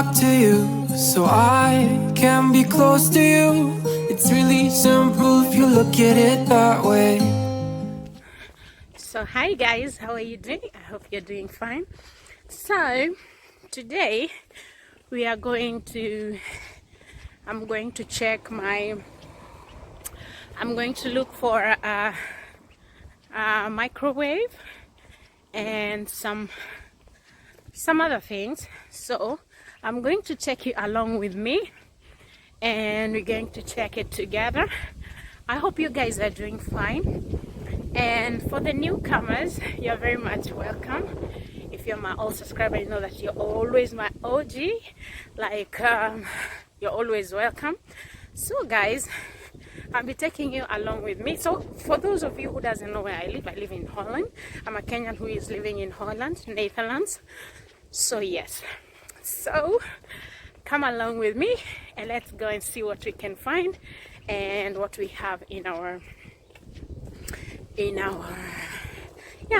talk to you so I can be close to you. It's really simple if you look at it that way. So hi guys, how are you doing? I hope you're doing fine. So today we are going to I'm going to look for a microwave and some other things. So I'm going to take you along with me and we're going to check it together. I hope you guys are doing fine. And for the newcomers, you're very much welcome. If you're my old subscriber, you know that you're always my OG. You're always welcome. So guys, I'll be taking you along with me. So for those of you who doesn't know where I live in Holland. I'm a Kenyan who is living in Holland, Netherlands. So yes, so come along with me and let's go and see what we can find and what we have in our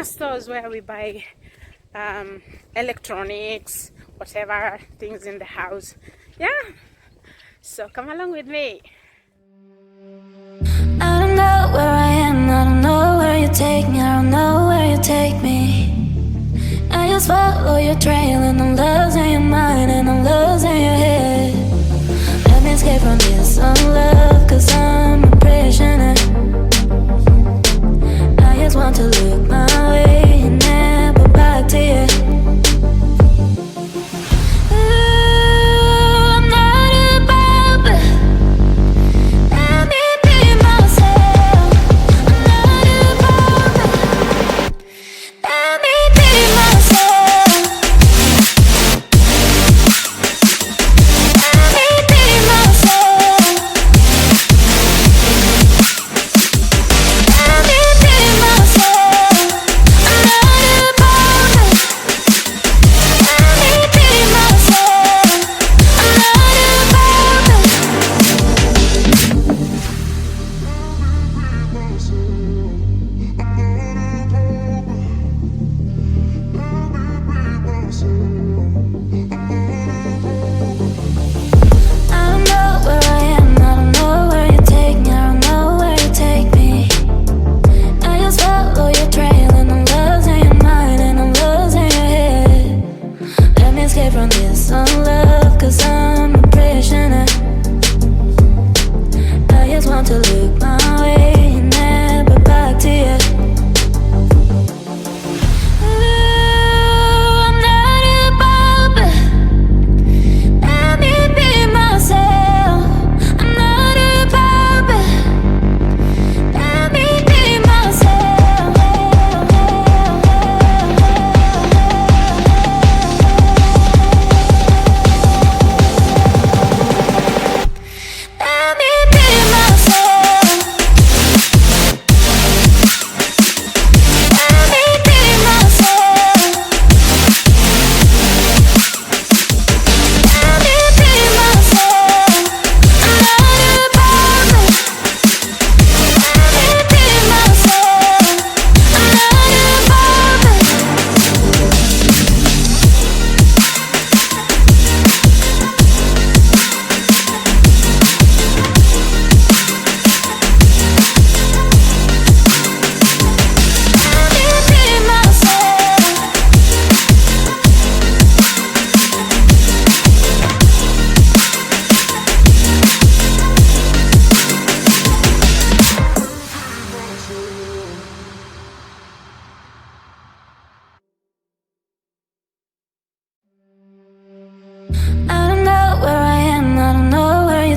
stores where we buy electronics, whatever things in the house. Yeah, so come along with me. I don't know where I am, I don't know where you take me, I don't know where you take me. I just follow your trail and I'm losing your mind and I'm losing your head. Let me escape from this love, cause I'm a prisoner. I just want to look my way and never back to you.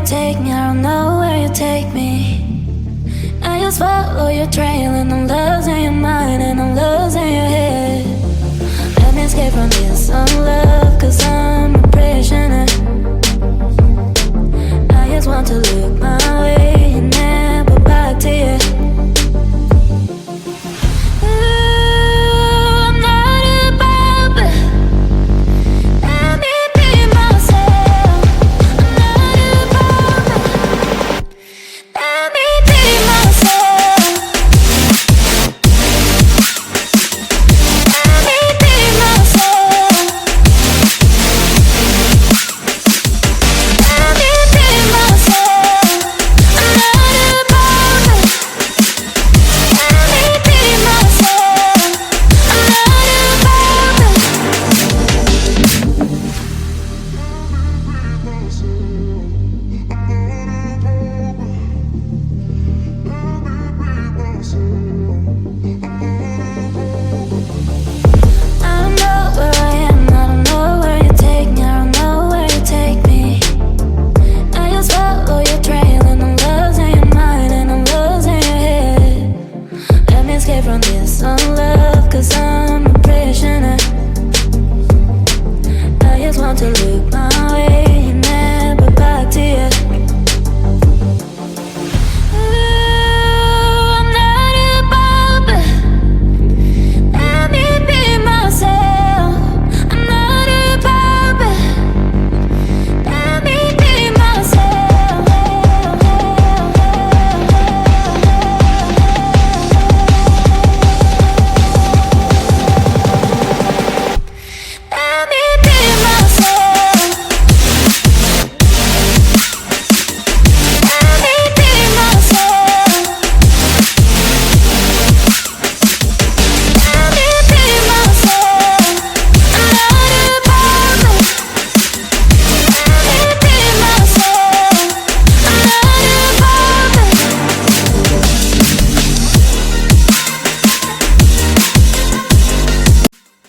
Take me, I don't know where you take me. I just follow your trail and I'm losing your mind and I'm losing your head. Let me escape from this love, cause I'm a prisoner. I just want to look my way and never back to you.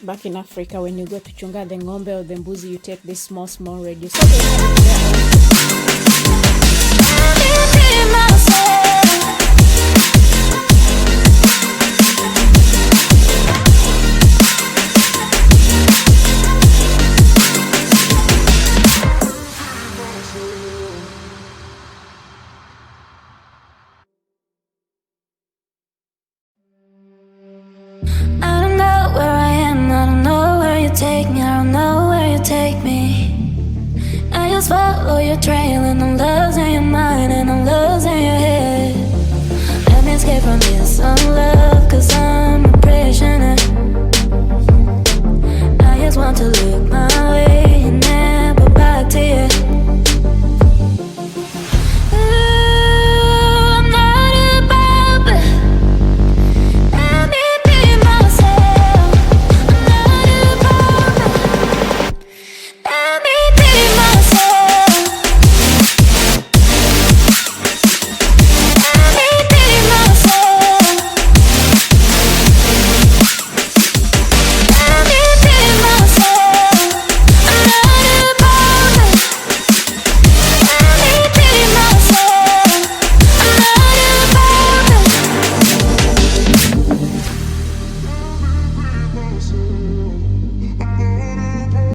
back in Africa, when you go to chunga the ng'ombe or the mbuzi, you take this small radio. So I don't know where I am, I don't know where you take me, I don't know where you take me. I just follow your trail and I'm losing your mind and I'm losing your head. Let me escape from this unlove, 'cause I'm